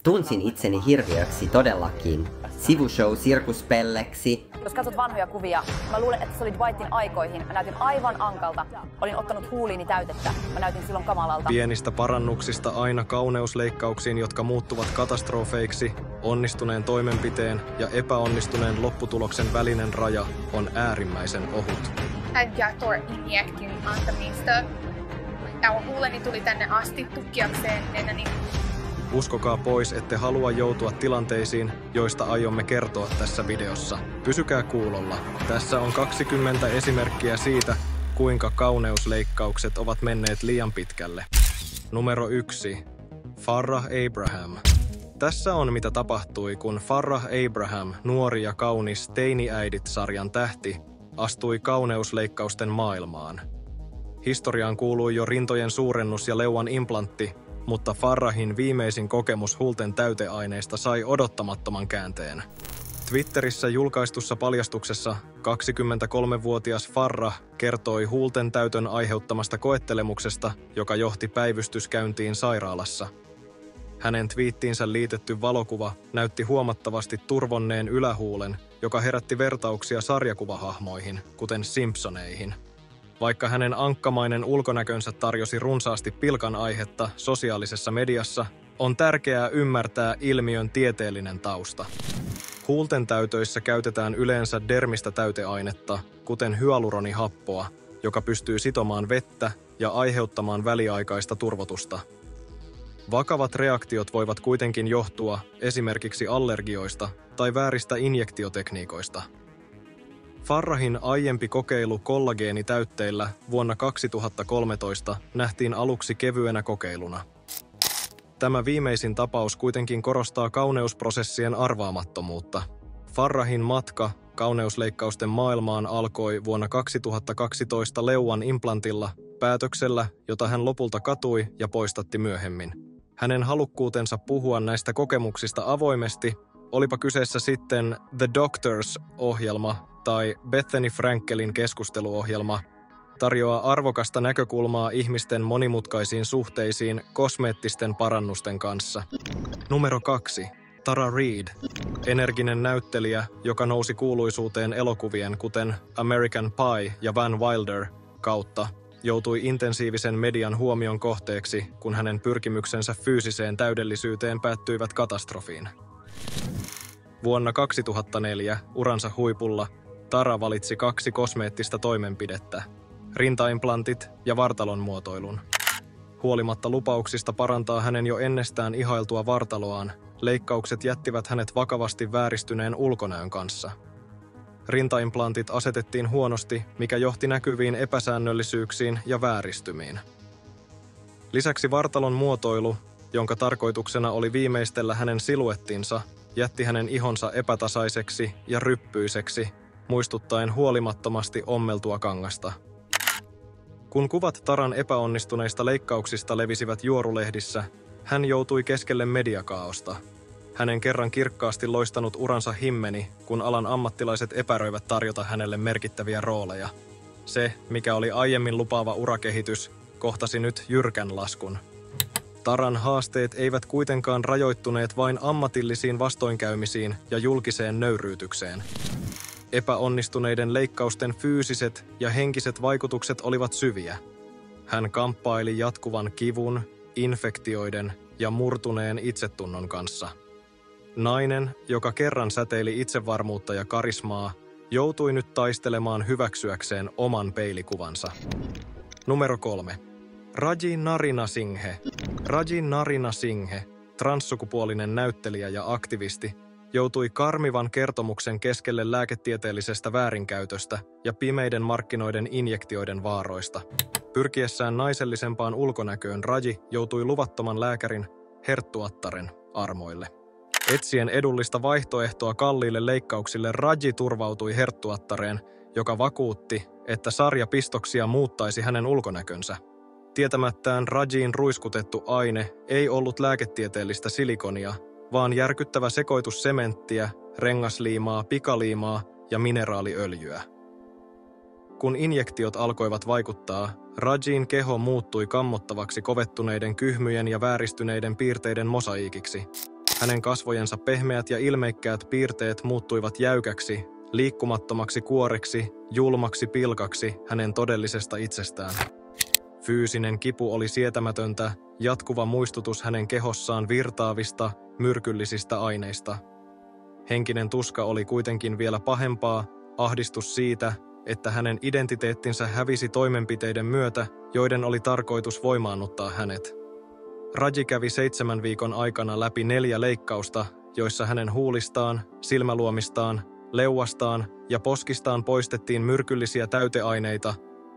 Tunsin itseni hirviöksi todellakin. Sivushow-sirkuspelleksi. Jos katsot vanhoja kuvia, mä luulen, että se oli Dwightin aikoihin. Mä näytin aivan ankalta. Olin ottanut huuliini täytettä. Mä näytin silloin kamalalta. Pienistä parannuksista aina kauneusleikkauksiin, jotka muuttuvat katastrofeiksi, onnistuneen toimenpiteen ja epäonnistuneen lopputuloksen välinen raja on äärimmäisen ohut. Adjator-injektin antamista. Tämä huuleni tuli tänne asti tukkiakseen nenäni. Uskokaa pois, ette halua joutua tilanteisiin, joista aiomme kertoa tässä videossa. Pysykää kuulolla. Tässä on 20 esimerkkiä siitä, kuinka kauneusleikkaukset ovat menneet liian pitkälle. Numero 1. Farrah Abraham. Tässä on mitä tapahtui, kun Farrah Abraham, nuori ja kaunis Teini-äidit-sarjan tähti, astui kauneusleikkausten maailmaan. Historiaan kuului jo rintojen suurennus ja leuan implantti, mutta Farrahin viimeisin kokemus huulten täyteaineista sai odottamattoman käänteen. Twitterissä julkaistussa paljastuksessa 23-vuotias Farrah kertoi huulten täytön aiheuttamasta koettelemuksesta, joka johti päivystyskäyntiin sairaalassa. Hänen twiittiinsä liitetty valokuva näytti huomattavasti turvonneen ylähuulen, joka herätti vertauksia sarjakuvahahmoihin, kuten Simpsoneihin. Vaikka hänen ankkamainen ulkonäkönsä tarjosi runsaasti pilkan aihetta sosiaalisessa mediassa, on tärkeää ymmärtää ilmiön tieteellinen tausta. Huulten täytöissä käytetään yleensä dermistä täyteainetta, kuten hyaluronihappoa, joka pystyy sitomaan vettä ja aiheuttamaan väliaikaista turvotusta. Vakavat reaktiot voivat kuitenkin johtua esimerkiksi allergioista tai vääristä injektiotekniikoista. Farrahin aiempi kokeilu kollageenitäytteillä vuonna 2013 nähtiin aluksi kevyenä kokeiluna. Tämä viimeisin tapaus kuitenkin korostaa kauneusprosessien arvaamattomuutta. Farrahin matka kauneusleikkausten maailmaan alkoi vuonna 2012 leuan implantilla, päätöksellä, jota hän lopulta katui ja poistatti myöhemmin. Hänen halukkuutensa puhua näistä kokemuksista avoimesti, olipa kyseessä sitten The Doctors-ohjelma tai Bethany Frankelin keskusteluohjelma, tarjoaa arvokasta näkökulmaa ihmisten monimutkaisiin suhteisiin kosmeettisten parannusten kanssa. Numero 2. Tara Reid. Energinen näyttelijä, joka nousi kuuluisuuteen elokuvien kuten American Pie ja Van Wilder kautta, joutui intensiivisen median huomion kohteeksi, kun hänen pyrkimyksensä fyysiseen täydellisyyteen päättyivät katastrofiin. Vuonna 2004 uransa huipulla Tara valitsi 2 kosmeettista toimenpidettä, rintaimplantit ja vartalon muotoilun. Huolimatta lupauksista parantaa hänen jo ennestään ihailtua vartaloaan, leikkaukset jättivät hänet vakavasti vääristyneen ulkonäön kanssa. Rintaimplantit asetettiin huonosti, mikä johti näkyviin epäsäännöllisyyksiin ja vääristymiin. Lisäksi vartalon muotoilu, jonka tarkoituksena oli viimeistellä hänen siluettinsa, jätti hänen ihonsa epätasaiseksi ja ryppyiseksi, muistuttaen huolimattomasti ommeltua kangasta. Kun kuvat Taran epäonnistuneista leikkauksista levisivät juorulehdissä, hän joutui keskelle mediakaaosta. Hänen kerran kirkkaasti loistanut uransa himmeni, kun alan ammattilaiset epäröivät tarjota hänelle merkittäviä rooleja. Se, mikä oli aiemmin lupaava urakehitys, kohtasi nyt jyrkän laskun. Taran haasteet eivät kuitenkaan rajoittuneet vain ammatillisiin vastoinkäymisiin ja julkiseen nöyryytykseen. Epäonnistuneiden leikkausten fyysiset ja henkiset vaikutukset olivat syviä. Hän kamppaili jatkuvan kivun, infektioiden ja murtuneen itsetunnon kanssa. Nainen, joka kerran säteili itsevarmuutta ja karismaa, joutui nyt taistelemaan hyväksyäkseen oman peilikuvansa. Numero 3. Raji Narinasinghe. Raji Narinasinghe, transsukupuolinen näyttelijä ja aktivisti, joutui karmivan kertomuksen keskelle lääketieteellisestä väärinkäytöstä ja pimeiden markkinoiden injektioiden vaaroista. Pyrkiessään naisellisempaan ulkonäköön Raji joutui luvattoman lääkärin, herttuattaren, armoille. Etsien edullista vaihtoehtoa kalliille leikkauksille Raji turvautui herttuattareen, joka vakuutti, että sarjapistoksia muuttaisi hänen ulkonäkönsä. Tietämättään Rajiin ruiskutettu aine ei ollut lääketieteellistä silikonia, vaan järkyttävä sekoitus sementtiä, rengasliimaa, pikaliimaa ja mineraaliöljyä. Kun injektiot alkoivat vaikuttaa, Rajin keho muuttui kammottavaksi kovettuneiden kyhmyjen ja vääristyneiden piirteiden mosaiikiksi. Hänen kasvojensa pehmeät ja ilmeikkäät piirteet muuttuivat jäykäksi, liikkumattomaksi kuoreksi, julmaksi pilkaksi hänen todellisesta itsestään. Fyysinen kipu oli sietämätöntä, jatkuva muistutus hänen kehossaan virtaavista, myrkyllisistä aineista. Henkinen tuska oli kuitenkin vielä pahempaa, ahdistus siitä, että hänen identiteettinsä hävisi toimenpiteiden myötä, joiden oli tarkoitus voimaannuttaa hänet. Raji kävi 7 viikon aikana läpi 4 leikkausta, joissa hänen huulistaan, silmäluomistaan, leuastaan ja poskistaan poistettiin myrkyllisiä täyteaineita,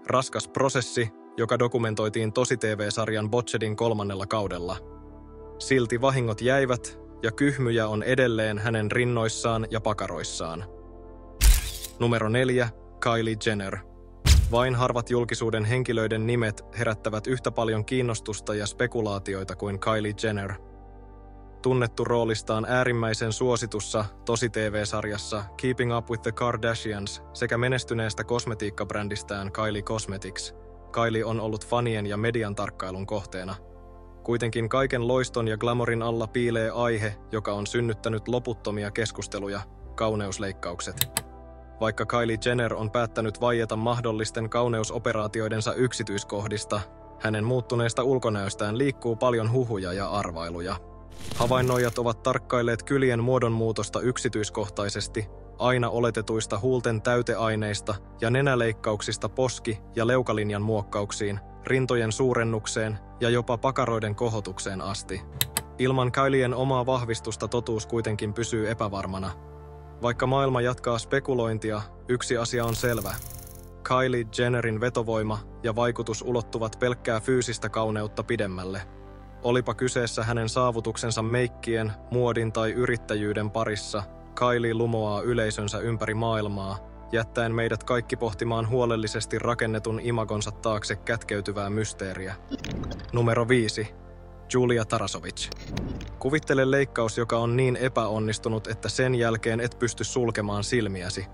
raskas prosessi, joka dokumentoitiin tosi-TV-sarjan Botchedin 3. kaudella. Silti vahingot jäivät ja kyhmyjä on edelleen hänen rinnoissaan ja pakaroissaan. Numero 4. Kylie Jenner. Vain harvat julkisuuden henkilöiden nimet herättävät yhtä paljon kiinnostusta ja spekulaatioita kuin Kylie Jenner. Tunnettu roolistaan äärimmäisen suositussa tosi-TV-sarjassa Keeping Up with the Kardashians sekä menestyneestä kosmetiikkabrändistään Kylie Cosmetics, Kylie on ollut fanien ja median tarkkailun kohteena. Kuitenkin kaiken loiston ja glamourin alla piilee aihe, joka on synnyttänyt loputtomia keskusteluja, kauneusleikkaukset. Vaikka Kylie Jenner on päättänyt vaieta mahdollisten kauneusoperaatioidensa yksityiskohdista, hänen muuttuneesta ulkonäöstään liikkuu paljon huhuja ja arvailuja. Havainnoijat ovat tarkkailleet kyljen muodonmuutosta yksityiskohtaisesti, aina oletetuista huulten täyteaineista ja nenäleikkauksista poski- ja leukalinjan muokkauksiin, rintojen suurennukseen ja jopa pakaroiden kohotukseen asti. Ilman Kylien omaa vahvistusta totuus kuitenkin pysyy epävarmana. Vaikka maailma jatkaa spekulointia, yksi asia on selvä. Kylie Jennerin vetovoima ja vaikutus ulottuvat pelkkää fyysistä kauneutta pidemmälle. Olipa kyseessä hänen saavutuksensa meikkien, muodin tai yrittäjyyden parissa, Kylie lumoaa yleisönsä ympäri maailmaa, jättäen meidät kaikki pohtimaan huolellisesti rakennetun imagonsa taakse kätkeytyvää mysteeriä. Numero 5. Julia Tarasovic. Kuvittele leikkaus, joka on niin epäonnistunut, että sen jälkeen et pysty sulkemaan silmiäsi.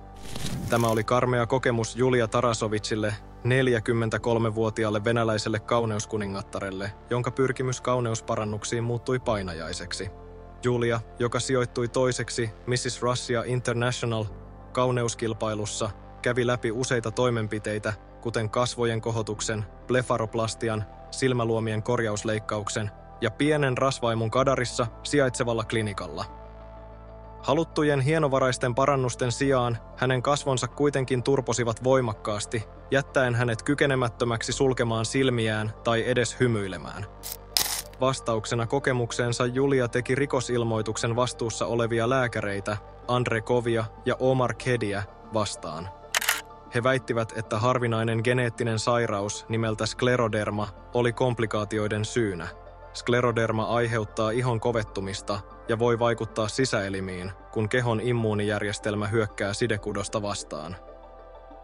Tämä oli karmea kokemus Julia Tarasovicille, 43-vuotiaalle venäläiselle kauneuskuningattarelle, jonka pyrkimys kauneusparannuksiin muuttui painajaiseksi. Julia, joka sijoittui toiseksi Mrs. Russia International kauneuskilpailussa, kävi läpi useita toimenpiteitä, kuten kasvojen kohotuksen, blefaroplastian, silmäluomien korjausleikkauksen ja pienen rasvaimun Kadarissa sijaitsevalla klinikalla. Haluttujen hienovaraisten parannusten sijaan hänen kasvonsa kuitenkin turposivat voimakkaasti, jättäen hänet kykenemättömäksi sulkemaan silmiään tai edes hymyilemään. Vastauksena kokemukseensa Julia teki rikosilmoituksen vastuussa olevia lääkäreitä, Andre Kovia ja Omar Khediä, vastaan. He väittivät, että harvinainen geneettinen sairaus nimeltä skleroderma oli komplikaatioiden syynä. Skleroderma aiheuttaa ihon kovettumista ja voi vaikuttaa sisäelimiin, kun kehon immuunijärjestelmä hyökkää sidekudosta vastaan.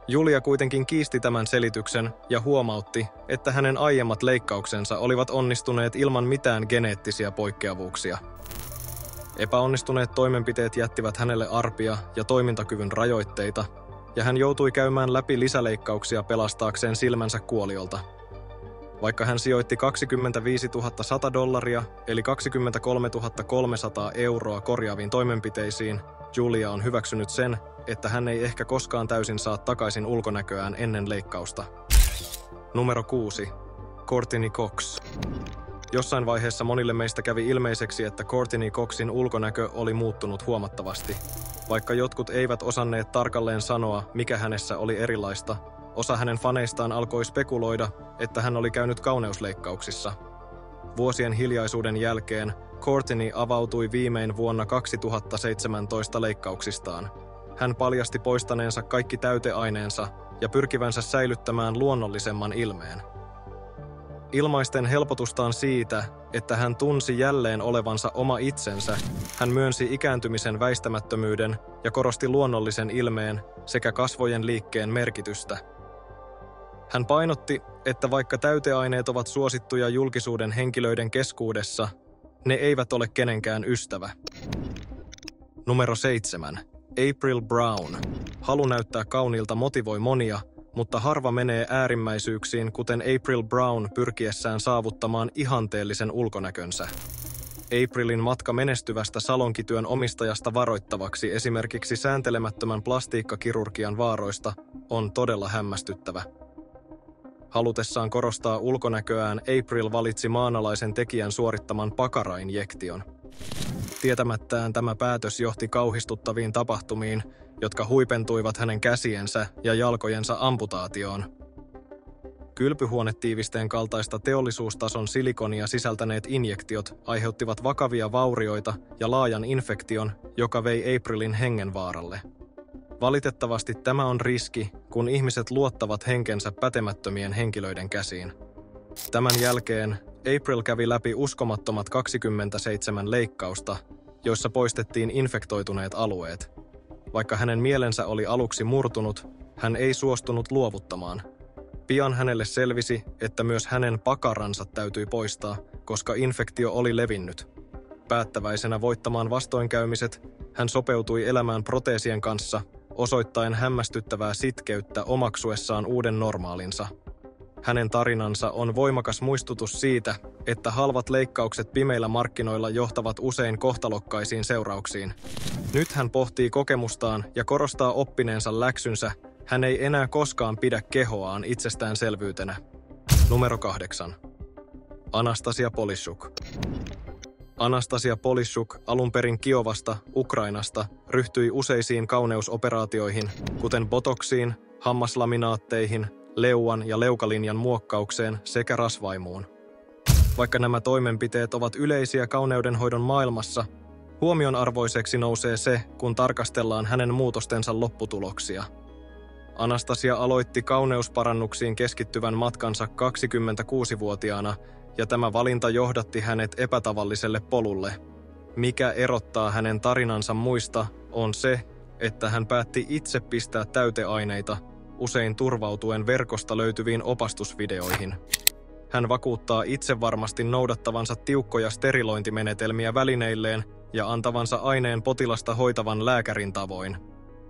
Julia kuitenkin kiisti tämän selityksen ja huomautti, että hänen aiemmat leikkauksensa olivat onnistuneet ilman mitään geneettisiä poikkeavuuksia. Epäonnistuneet toimenpiteet jättivät hänelle arpia ja toimintakyvyn rajoitteita, ja hän joutui käymään läpi lisäleikkauksia pelastaakseen silmänsä kuoliolta. Vaikka hän sijoitti $25,100 eli 23 300 € korjaaviin toimenpiteisiin, Julia on hyväksynyt sen, että hän ei ehkä koskaan täysin saa takaisin ulkonäköään ennen leikkausta. Numero 6. Courtney Cox. Jossain vaiheessa monille meistä kävi ilmeiseksi, että Courtney Coxin ulkonäkö oli muuttunut huomattavasti. Vaikka jotkut eivät osanneet tarkalleen sanoa, mikä hänessä oli erilaista, osa hänen faneistaan alkoi spekuloida, että hän oli käynyt kauneusleikkauksissa. Vuosien hiljaisuuden jälkeen Courtney avautui viimein vuonna 2017 leikkauksistaan. Hän paljasti poistaneensa kaikki täyteaineensa ja pyrkivänsä säilyttämään luonnollisemman ilmeen. Ilmaisten helpotustaan siitä, että hän tunsi jälleen olevansa oma itsensä, hän myönsi ikääntymisen väistämättömyyden ja korosti luonnollisen ilmeen sekä kasvojen liikkeen merkitystä. Hän painotti, että vaikka täyteaineet ovat suosittuja julkisuuden henkilöiden keskuudessa, ne eivät ole kenenkään ystävä. Numero 7. April Brown. Halu näyttää kauniilta motivoi monia, mutta harva menee äärimmäisyyksiin, kuten April Brown pyrkiessään saavuttamaan ihanteellisen ulkonäkönsä. Aprilin matka menestyvästä salonkityön omistajasta varoittavaksi esimerkiksi sääntelemättömän plastiikkakirurgian vaaroista on todella hämmästyttävä. Halutessaan korostaa ulkonäköään April valitsi maanalaisen tekijän suorittaman pakarainjektion. Tietämättään tämä päätös johti kauhistuttaviin tapahtumiin, jotka huipentuivat hänen käsiensä ja jalkojensa amputaatioon. Kylpyhuonetiivisteen kaltaista teollisuustason silikonia sisältäneet injektiot aiheuttivat vakavia vaurioita ja laajan infektion, joka vei Aprilin hengenvaaralle. Valitettavasti tämä on riski, kun ihmiset luottavat henkensä pätemättömien henkilöiden käsiin. Tämän jälkeen April kävi läpi uskomattomat 27 leikkausta, joissa poistettiin infektoituneet alueet. Vaikka hänen mielensä oli aluksi murtunut, hän ei suostunut luovuttamaan. Pian hänelle selvisi, että myös hänen pakaransa täytyi poistaa, koska infektio oli levinnyt. Päättäväisenä voittamaan vastoinkäymiset, hän sopeutui elämään proteesien kanssa, osoittaen hämmästyttävää sitkeyttä omaksuessaan uuden normaalinsa. Hänen tarinansa on voimakas muistutus siitä, että halvat leikkaukset pimeillä markkinoilla johtavat usein kohtalokkaisiin seurauksiin. Nyt hän pohtii kokemustaan ja korostaa oppineensa läksynsä. Hän ei enää koskaan pidä kehoaan itsestäänselvyytenä. Numero 8. Anastasia Polishchuk. Anastasia Polishchuk, alun perin Kiovasta, Ukrainasta, ryhtyi useisiin kauneusoperaatioihin, kuten botoksiin, hammaslaminaatteihin, leuan ja leukalinjan muokkaukseen sekä rasvaimuun. Vaikka nämä toimenpiteet ovat yleisiä kauneudenhoidon maailmassa, huomionarvoiseksi nousee se, kun tarkastellaan hänen muutostensa lopputuloksia. Anastasia aloitti kauneusparannuksiin keskittyvän matkansa 26-vuotiaana, ja tämä valinta johdatti hänet epätavalliselle polulle. Mikä erottaa hänen tarinansa muista, on se, että hän päätti itse pistää täyteaineita, usein turvautuen verkosta löytyviin opastusvideoihin. Hän vakuuttaa itse varmasti noudattavansa tiukkoja sterilointimenetelmiä välineilleen ja antavansa aineen potilasta hoitavan lääkärin tavoin.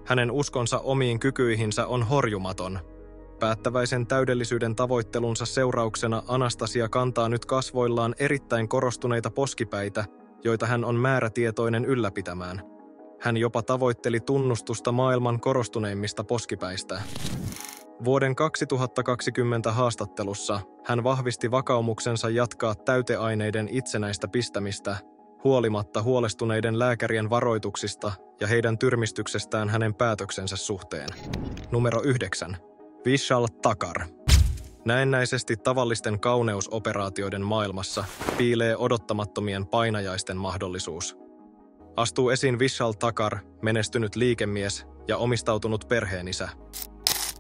Hänen uskonsa omiin kykyihinsä on horjumaton. Päättäväisen täydellisyyden tavoittelunsa seurauksena Anastasia kantaa nyt kasvoillaan erittäin korostuneita poskipäitä, joita hän on määrätietoinen ylläpitämään. Hän jopa tavoitteli tunnustusta maailman korostuneimmista poskipäistä. Vuoden 2020 haastattelussa hän vahvisti vakaumuksensa jatkaa täyteaineiden itsenäistä pistämistä, huolimatta huolestuneiden lääkärien varoituksista ja heidän tyrmistyksestään hänen päätöksensä suhteen. Numero 9. Vishal Thakkar. Näennäisesti tavallisten kauneusoperaatioiden maailmassa piilee odottamattomien painajaisten mahdollisuus. Astuu esiin Vishal Thakkar, menestynyt liikemies ja omistautunut perheenisä.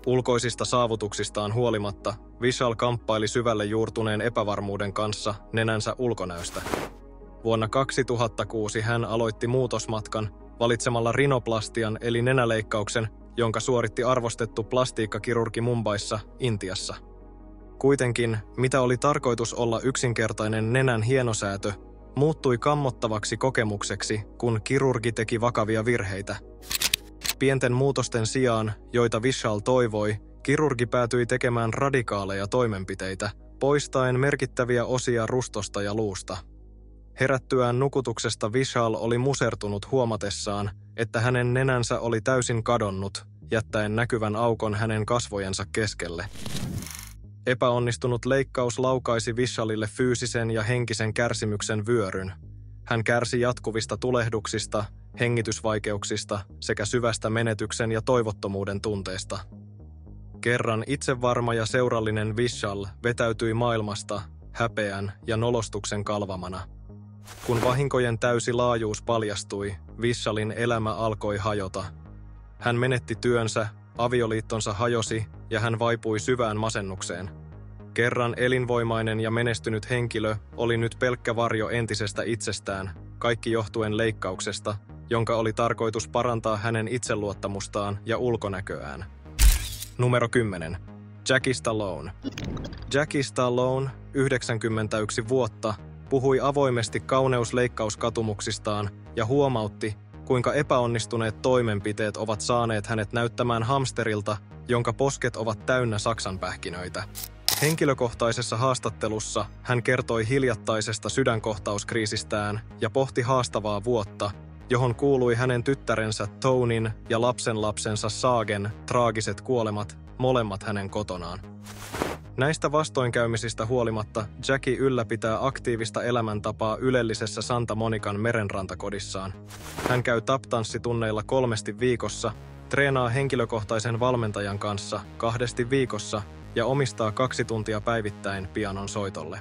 Ulkoisista saavutuksistaan huolimatta Vishal kamppaili syvälle juurtuneen epävarmuuden kanssa nenänsä ulkonäöstä. Vuonna 2006 hän aloitti muutosmatkan valitsemalla rinoplastian eli nenäleikkauksen, jonka suoritti arvostettu plastiikkakirurgi Mumbaissa, Intiassa. Kuitenkin, mitä oli tarkoitus olla yksinkertainen nenän hienosäätö, muuttui kammottavaksi kokemukseksi, kun kirurgi teki vakavia virheitä. Pienten muutosten sijaan, joita Vishal toivoi, kirurgi päätyi tekemään radikaaleja toimenpiteitä, poistaen merkittäviä osia rustosta ja luusta. Herättyään nukutuksesta Vishal oli musertunut huomatessaan, että hänen nenänsä oli täysin kadonnut, jättäen näkyvän aukon hänen kasvojensa keskelle. Epäonnistunut leikkaus laukaisi Vishalille fyysisen ja henkisen kärsimyksen vyöryn. Hän kärsi jatkuvista tulehduksista, hengitysvaikeuksista sekä syvästä menetyksen ja toivottomuuden tunteesta. Kerran itsevarma ja seurallinen Vishal vetäytyi maailmasta häpeän ja nolostuksen kalvamana. Kun vahinkojen täysi laajuus paljastui, Vishalin elämä alkoi hajota. Hän menetti työnsä, avioliittonsa hajosi ja hän vaipui syvään masennukseen. Kerran elinvoimainen ja menestynyt henkilö oli nyt pelkkä varjo entisestä itsestään, kaikki johtuen leikkauksesta, jonka oli tarkoitus parantaa hänen itseluottamustaan ja ulkonäköään. Numero 10. Jackie Stallone. Jackie Stallone, 91 vuotta, puhui avoimesti kauneusleikkauskatumuksistaan ja huomautti, kuinka epäonnistuneet toimenpiteet ovat saaneet hänet näyttämään hamsterilta, jonka posket ovat täynnä saksanpähkinöitä. Henkilökohtaisessa haastattelussa hän kertoi hiljattaisesta sydänkohtauskriisistään ja pohti haastavaa vuotta, johon kuului hänen tyttärensä Tonin ja lapsenlapsensa Sagen traagiset kuolemat, molemmat hänen kotonaan. Näistä vastoinkäymisistä huolimatta Jackie ylläpitää aktiivista elämäntapaa ylellisessä Santa Monican merenrantakodissaan. Hän käy tap-tanssitunneilla 3 viikossa, treenaa henkilökohtaisen valmentajan kanssa 2 viikossa ja omistaa 2 tuntia päivittäin pianon soitolle.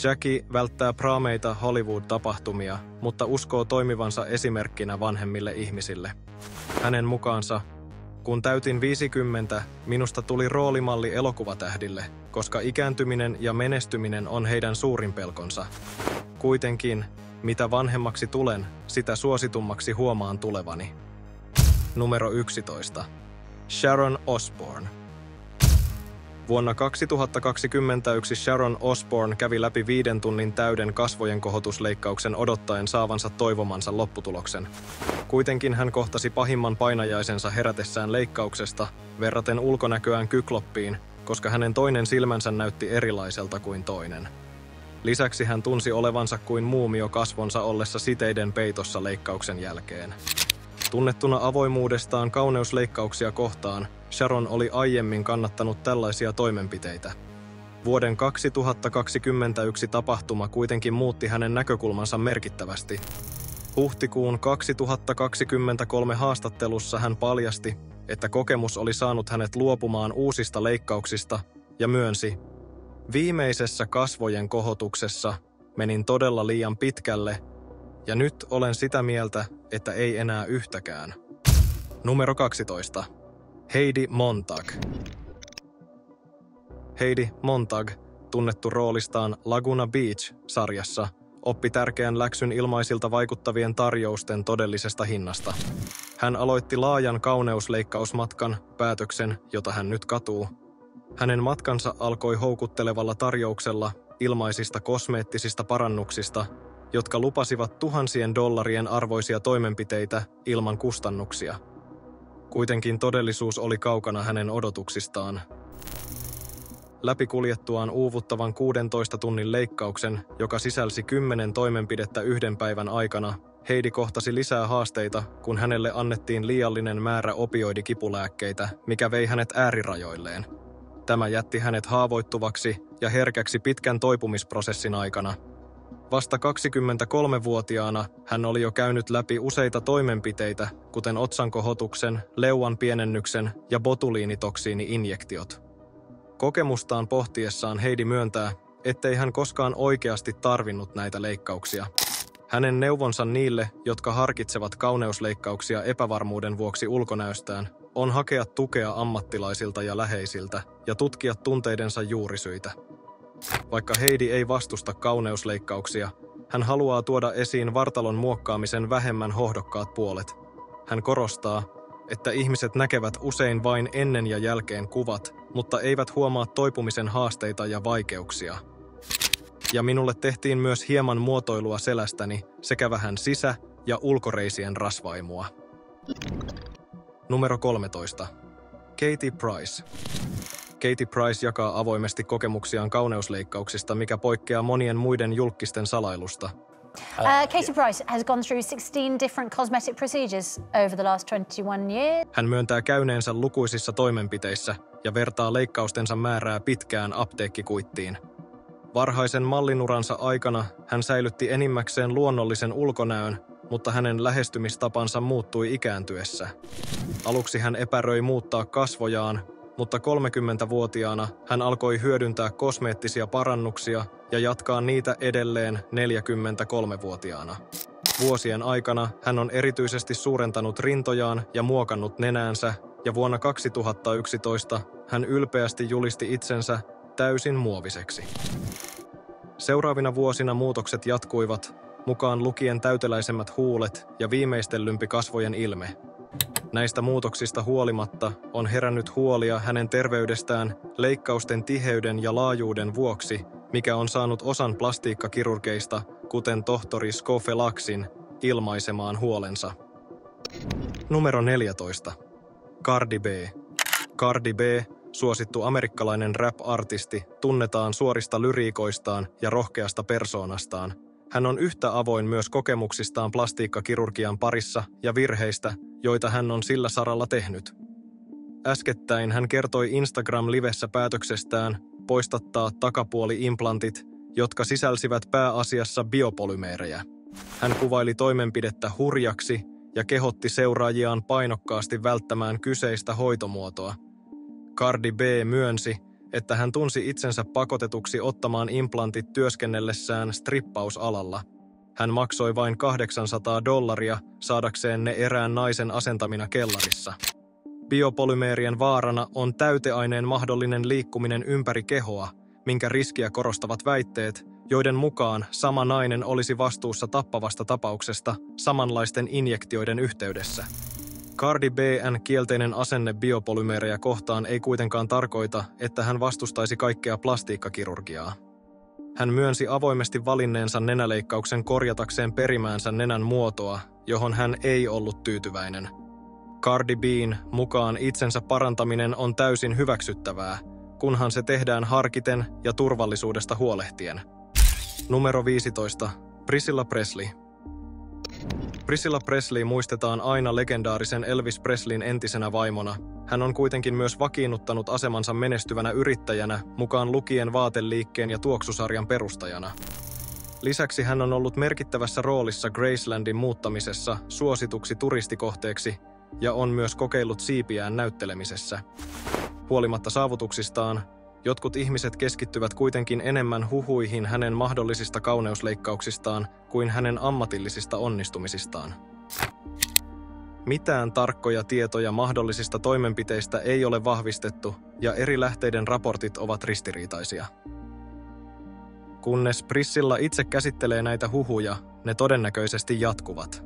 Jackie välttää praameita Hollywood-tapahtumia, mutta uskoo toimivansa esimerkkinä vanhemmille ihmisille. Hänen mukaansa, kun täytin 50, minusta tuli roolimalli elokuvatähdille, koska ikääntyminen ja menestyminen on heidän suurin pelkonsa. Kuitenkin, mitä vanhemmaksi tulen, sitä suositummaksi huomaan tulevani. Numero 11. Sharon Osbourne. Vuonna 2021 Sharon Osbourne kävi läpi 5 tunnin täyden kasvojen kohotusleikkauksen odottaen saavansa toivomansa lopputuloksen. Kuitenkin hän kohtasi pahimman painajaisensa herätessään leikkauksesta, verraten ulkonäköään Kykloppiin, koska hänen toinen silmänsä näytti erilaiselta kuin toinen. Lisäksi hän tunsi olevansa kuin muumio kasvonsa ollessa siteiden peitossa leikkauksen jälkeen. Tunnettuna avoimuudestaan kauneusleikkauksia kohtaan, Sharon oli aiemmin kannattanut tällaisia toimenpiteitä. Vuoden 2021 tapahtuma kuitenkin muutti hänen näkökulmansa merkittävästi. Huhtikuun 2023 haastattelussa hän paljasti, että kokemus oli saanut hänet luopumaan uusista leikkauksista ja myönsi: "Viimeisessä kasvojen kohotuksessa menin todella liian pitkälle ja nyt olen sitä mieltä, että ei enää yhtäkään." Numero 12. Heidi Montag. Heidi Montag, tunnettu roolistaan Laguna Beach-sarjassa, oppi tärkeän läksyn ilmaisilta vaikuttavien tarjousten todellisesta hinnasta. Hän aloitti laajan kauneusleikkausmatkan, päätöksen, jota hän nyt katuu. Hänen matkansa alkoi houkuttelevalla tarjouksella ilmaisista kosmeettisista parannuksista, jotka lupasivat tuhansien dollarien arvoisia toimenpiteitä ilman kustannuksia. Kuitenkin todellisuus oli kaukana hänen odotuksistaan. Läpikuljettuaan uuvuttavan 16 tunnin leikkauksen, joka sisälsi 10 toimenpidettä 1 päivän aikana, Heidi kohtasi lisää haasteita, kun hänelle annettiin liiallinen määrä opioidikipulääkkeitä, mikä vei hänet äärirajoilleen. Tämä jätti hänet haavoittuvaksi ja herkäksi pitkän toipumisprosessin aikana. Vasta 23-vuotiaana hän oli jo käynyt läpi useita toimenpiteitä, kuten otsankohotuksen, leuan pienennyksen ja botuliinitoksiini-injektiot. Kokemustaan pohtiessaan Heidi myöntää, ettei hän koskaan oikeasti tarvinnut näitä leikkauksia. Hänen neuvonsa niille, jotka harkitsevat kauneusleikkauksia epävarmuuden vuoksi ulkonäöstään, on hakea tukea ammattilaisilta ja läheisiltä ja tutkia tunteidensa juurisyitä. Vaikka Heidi ei vastusta kauneusleikkauksia, hän haluaa tuoda esiin vartalon muokkaamisen vähemmän hohdokkaat puolet. Hän korostaa, että ihmiset näkevät usein vain ennen ja jälkeen kuvat, mutta eivät huomaa toipumisen haasteita ja vaikeuksia. Ja minulle tehtiin myös hieman muotoilua selästäni sekä vähän sisä- ja ulkoreisien rasvaimua. Numero 13. Katie Price. Katie Price jakaa avoimesti kokemuksiaan kauneusleikkauksista, mikä poikkeaa monien muiden julkisten salailusta. Katie Price has gone through 16 different cosmetic procedures over the last 21 years. Hän myöntää käyneensä lukuisissa toimenpiteissä ja vertaa leikkaustensa määrää pitkään apteekkikuittiin. Varhaisen mallinuransa aikana hän säilytti enimmäkseen luonnollisen ulkonäön, mutta hänen lähestymistapansa muuttui ikääntyessä. Aluksi hän epäröi muuttaa kasvojaan, mutta 30-vuotiaana hän alkoi hyödyntää kosmeettisia parannuksia ja jatkaa niitä edelleen 43-vuotiaana. Vuosien aikana hän on erityisesti suurentanut rintojaan ja muokannut nenäänsä, ja vuonna 2011 hän ylpeästi julisti itsensä täysin muoviseksi. Seuraavina vuosina muutokset jatkuivat, mukaan lukien täyteläisemmät huulet ja viimeistellympi kasvojen ilme. Näistä muutoksista huolimatta on herännyt huolia hänen terveydestään leikkausten tiheyden ja laajuuden vuoksi, mikä on saanut osan plastiikkakirurgeista, kuten tohtori Scofelaksin, ilmaisemaan huolensa. Numero 14. Cardi B. Cardi B, suosittu amerikkalainen rap-artisti, tunnetaan suorista lyriikoistaan ja rohkeasta persoonastaan. Hän on yhtä avoin myös kokemuksistaan plastiikkakirurgian parissa ja virheistä, joita hän on sillä saralla tehnyt. Äskettäin hän kertoi Instagram-livessä päätöksestään poistattaa takapuoli-implantit, jotka sisälsivät pääasiassa biopolymeerejä. Hän kuvaili toimenpidettä hurjaksi ja kehotti seuraajiaan painokkaasti välttämään kyseistä hoitomuotoa. Cardi B myönsi, että hän tunsi itsensä pakotetuksi ottamaan implantit työskennellessään strippausalalla. Hän maksoi vain $800 saadakseen ne erään naisen asentamina kellarissa. Biopolymeerien vaarana on täyteaineen mahdollinen liikkuminen ympäri kehoa, minkä riskiä korostavat väitteet, joiden mukaan sama nainen olisi vastuussa tappavasta tapauksesta samanlaisten injektioiden yhteydessä. Cardi B:n kielteinen asenne biopolymeerejä kohtaan ei kuitenkaan tarkoita, että hän vastustaisi kaikkea plastiikkakirurgiaa. Hän myönsi avoimesti valinneensa nenäleikkauksen korjatakseen perimäänsä nenän muotoa, johon hän ei ollut tyytyväinen. Cardi B:n mukaan itsensä parantaminen on täysin hyväksyttävää, kunhan se tehdään harkiten ja turvallisuudesta huolehtien. Numero 15. Priscilla Presley. Priscilla Presley muistetaan aina legendaarisen Elvis Presleyn entisenä vaimona. Hän on kuitenkin myös vakiinnuttanut asemansa menestyvänä yrittäjänä, mukaan lukien vaateliikkeen ja tuoksusarjan perustajana. Lisäksi hän on ollut merkittävässä roolissa Gracelandin muuttamisessa suosituksi turistikohteeksi ja on myös kokeillut siipiään näyttelemisessä. Huolimatta saavutuksistaan, jotkut ihmiset keskittyvät kuitenkin enemmän huhuihin hänen mahdollisista kauneusleikkauksistaan kuin hänen ammatillisista onnistumisistaan. Mitään tarkkoja tietoja mahdollisista toimenpiteistä ei ole vahvistettu ja eri lähteiden raportit ovat ristiriitaisia. Kunnes Priscilla itse käsittelee näitä huhuja, ne todennäköisesti jatkuvat.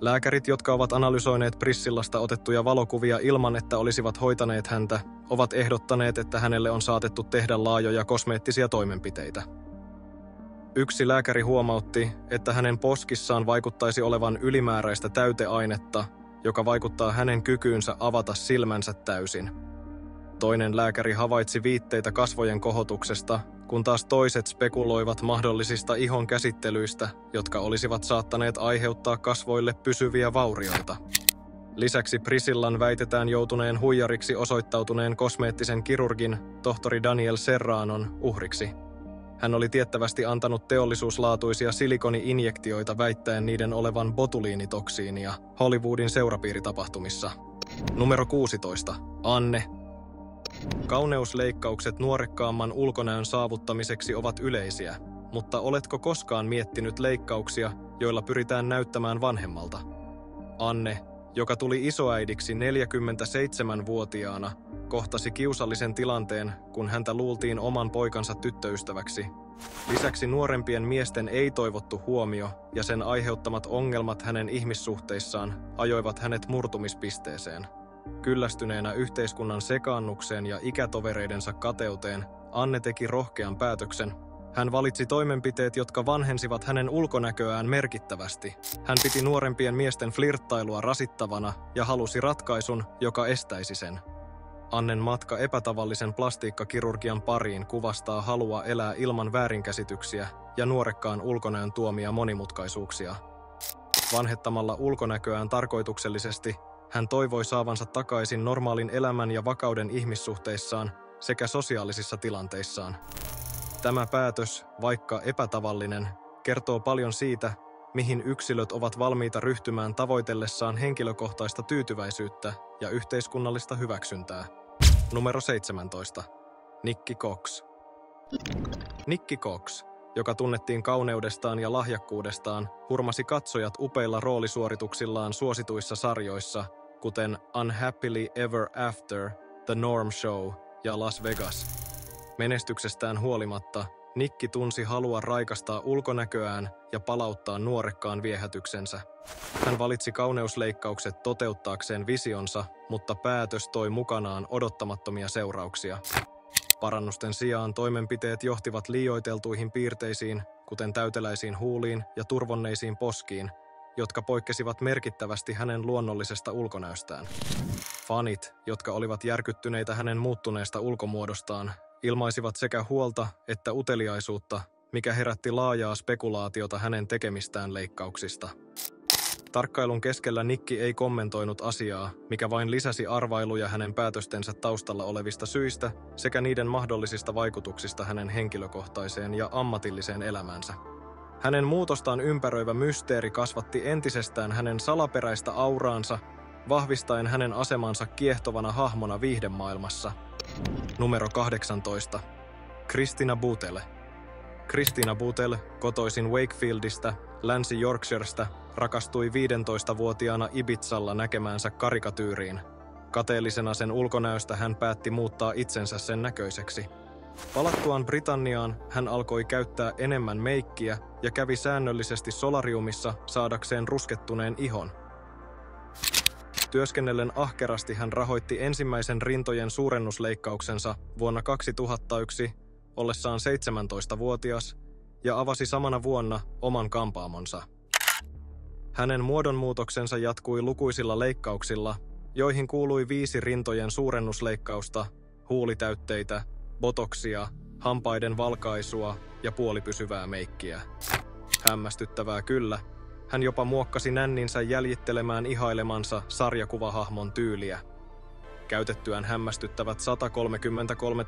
Lääkärit, jotka ovat analysoineet Priscillasta otettuja valokuvia ilman, että olisivat hoitaneet häntä, ovat ehdottaneet, että hänelle on saatettu tehdä laajoja kosmeettisia toimenpiteitä. Yksi lääkäri huomautti, että hänen poskissaan vaikuttaisi olevan ylimääräistä täyteainetta, joka vaikuttaa hänen kykyynsä avata silmänsä täysin. Toinen lääkäri havaitsi viitteitä kasvojen kohotuksesta, kun taas toiset spekuloivat mahdollisista ihon käsittelyistä, jotka olisivat saattaneet aiheuttaa kasvoille pysyviä vaurioita. Lisäksi Priscillan väitetään joutuneen huijariksi osoittautuneen kosmeettisen kirurgin, tohtori Daniel Serranon, uhriksi. Hän oli tiettävästi antanut teollisuuslaatuisia silikoni-injektioita väittäen niiden olevan botuliinitoksiinia Hollywoodin seurapiiritapahtumissa. Numero 16. Anne. Kauneusleikkaukset nuorekkaamman ulkonäön saavuttamiseksi ovat yleisiä, mutta oletko koskaan miettinyt leikkauksia, joilla pyritään näyttämään vanhemmalta? Anne, joka tuli isoäidiksi 47-vuotiaana, kohtasi kiusallisen tilanteen, kun häntä luultiin oman poikansa tyttöystäväksi. Lisäksi nuorempien miesten ei-toivottu huomio ja sen aiheuttamat ongelmat hänen ihmissuhteissaan ajoivat hänet murtumispisteeseen. Kyllästyneenä yhteiskunnan sekaannukseen ja ikätovereidensa kateuteen, Anne teki rohkean päätöksen. Hän valitsi toimenpiteet, jotka vanhensivat hänen ulkonäköään merkittävästi. Hän piti nuorempien miesten flirttailua rasittavana ja halusi ratkaisun, joka estäisi sen. Annen matka epätavallisen plastiikkakirurgian pariin kuvastaa halua elää ilman väärinkäsityksiä ja nuorekkaan ulkonäön tuomia monimutkaisuuksia. Vanhettamalla ulkonäköään tarkoituksellisesti, hän toivoi saavansa takaisin normaalin elämän ja vakauden ihmissuhteissaan sekä sosiaalisissa tilanteissaan. Tämä päätös, vaikka epätavallinen, kertoo paljon siitä, mihin yksilöt ovat valmiita ryhtymään tavoitellessaan henkilökohtaista tyytyväisyyttä ja yhteiskunnallista hyväksyntää. Numero 17. Nikki Cox. Nikki Cox, joka tunnettiin kauneudestaan ja lahjakkuudestaan, hurmasi katsojat upeilla roolisuorituksillaan suosituissa sarjoissa, kuten Unhappily Ever After, The Norm Show ja Las Vegas. Menestyksestään huolimatta, Nikki tunsi halua raikastaa ulkonäköään ja palauttaa nuorekkaan viehätyksensä. Hän valitsi kauneusleikkaukset toteuttaakseen visionsa, mutta päätös toi mukanaan odottamattomia seurauksia. Parannusten sijaan toimenpiteet johtivat liioiteltuihin piirteisiin, kuten täyteläisiin huuliin ja turvonneisiin poskiin, jotka poikkesivat merkittävästi hänen luonnollisesta ulkonäöstään. Fanit, jotka olivat järkyttyneitä hänen muuttuneesta ulkomuodostaan, ilmaisivat sekä huolta että uteliaisuutta, mikä herätti laajaa spekulaatiota hänen tekemistään leikkauksista. Tarkkailun keskellä Nikki ei kommentoinut asiaa, mikä vain lisäsi arvailuja hänen päätöstensä taustalla olevista syistä sekä niiden mahdollisista vaikutuksista hänen henkilökohtaiseen ja ammatilliseen elämäänsä. Hänen muutostaan ympäröivä mysteeri kasvatti entisestään hänen salaperäistä auraansa, vahvistaen hänen asemansa kiehtovana hahmona viihdemaailmassa. Numero 18. Christina Bootle. Christina Bootle, kotoisin Wakefieldistä, Länsi-Yorkshiresta, rakastui 15-vuotiaana Ibizalla näkemäänsä karikatyyriin. Kateellisena sen ulkonäöstä hän päätti muuttaa itsensä sen näköiseksi. Palattuaan Britanniaan hän alkoi käyttää enemmän meikkiä ja kävi säännöllisesti solariumissa saadakseen ruskettuneen ihon. Työskennellen ahkerasti hän rahoitti ensimmäisen rintojen suurennusleikkauksensa vuonna 2001 ollessaan 17-vuotias ja avasi samana vuonna oman kampaamonsa. Hänen muodonmuutoksensa jatkui lukuisilla leikkauksilla, joihin kuului 5 rintojen suurennusleikkausta, huulitäytteitä, botoksia, hampaiden valkaisua ja puolipysyvää meikkiä. Hämmästyttävää kyllä, hän jopa muokkasi nänninsä jäljittelemään ihailemansa sarjakuvahahmon tyyliä. Käytettyään hämmästyttävät 133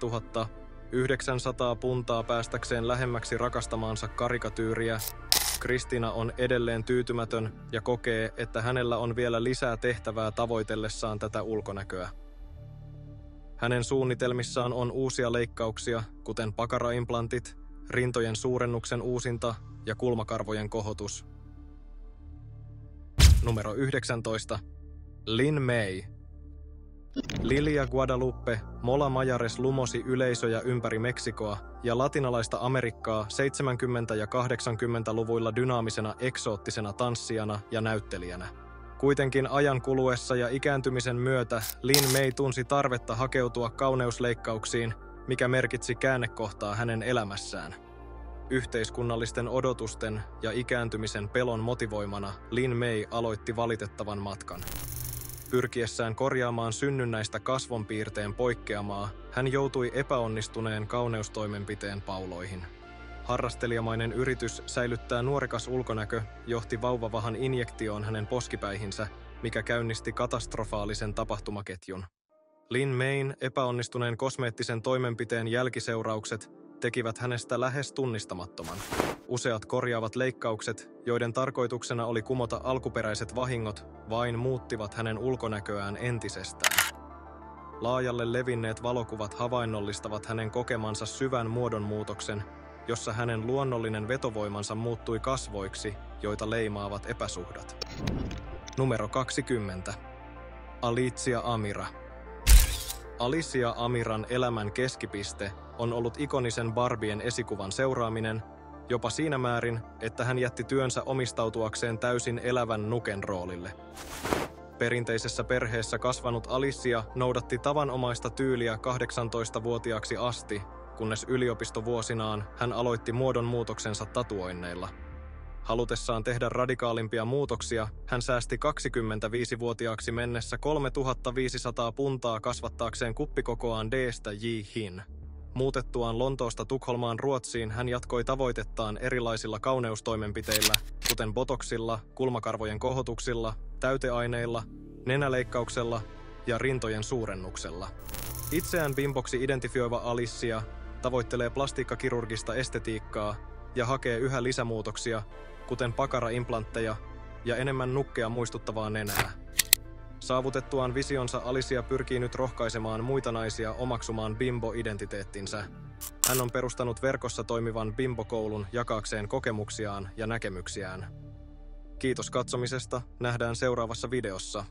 900 puntaa päästäkseen lähemmäksi rakastamaansa karikatyyriä, Christina on edelleen tyytymätön ja kokee, että hänellä on vielä lisää tehtävää tavoitellessaan tätä ulkonäköä. Hänen suunnitelmissaan on uusia leikkauksia, kuten pakaraimplantit, rintojen suurennuksen uusinta ja kulmakarvojen kohotus. Numero 19. Lin May. Lilia Guadalupe Mola Mayares lumosi yleisöjä ympäri Meksikoa ja latinalaista Amerikkaa 70- ja 80-luvuilla dynaamisena eksoottisena tanssijana ja näyttelijänä. Kuitenkin ajan kuluessa ja ikääntymisen myötä Lin May tunsi tarvetta hakeutua kauneusleikkauksiin, mikä merkitsi käännekohtaa hänen elämässään. Yhteiskunnallisten odotusten ja ikääntymisen pelon motivoimana Lin May aloitti valitettavan matkan. Pyrkiessään korjaamaan synnynnäistä kasvonpiirteen poikkeamaa, hän joutui epäonnistuneen kauneustoimenpiteen pauloihin. Harrastelijamainen yritys säilyttää nuorekas ulkonäkö johti vauvavahan injektioon hänen poskipäihinsä, mikä käynnisti katastrofaalisen tapahtumaketjun. Lin Mayn epäonnistuneen kosmeettisen toimenpiteen jälkiseuraukset tekivät hänestä lähes tunnistamattoman. Useat korjaavat leikkaukset, joiden tarkoituksena oli kumota alkuperäiset vahingot, vain muuttivat hänen ulkonäköään entisestään. Laajalle levinneet valokuvat havainnollistavat hänen kokemansa syvän muodonmuutoksen, jossa hänen luonnollinen vetovoimansa muuttui kasvoiksi, joita leimaavat epäsuhdat. Numero 20. Alicia Amira. Alicia Amiran elämän keskipiste on ollut ikonisen Barbien esikuvan seuraaminen, jopa siinä määrin, että hän jätti työnsä omistautuakseen täysin elävän nuken roolille. Perinteisessä perheessä kasvanut Alicia noudatti tavanomaista tyyliä 18-vuotiaaksi asti, kunnes yliopistovuosinaan hän aloitti muodonmuutoksensa tatuoinneilla. Halutessaan tehdä radikaalimpia muutoksia, hän säästi 25-vuotiaaksi mennessä 3500 puntaa kasvattaakseen kuppikokoaan D-stä J-hin. Muutettuaan Lontoosta Tukholmaan Ruotsiin hän jatkoi tavoitettaan erilaisilla kauneustoimenpiteillä, kuten botoksilla, kulmakarvojen kohotuksilla, täyteaineilla, nenäleikkauksella ja rintojen suurennuksella. Itseään bimboksi identifioiva Alicia tavoittelee plastiikkakirurgista estetiikkaa ja hakee yhä lisämuutoksia, kuten pakaraimplantteja ja enemmän nukkea muistuttavaa nenää. Saavutettuaan visionsa Alicia pyrkii nyt rohkaisemaan muita naisia omaksumaan bimbo-identiteettinsä. Hän on perustanut verkossa toimivan bimbo-koulun jakaakseen kokemuksiaan ja näkemyksiään. Kiitos katsomisesta, nähdään seuraavassa videossa.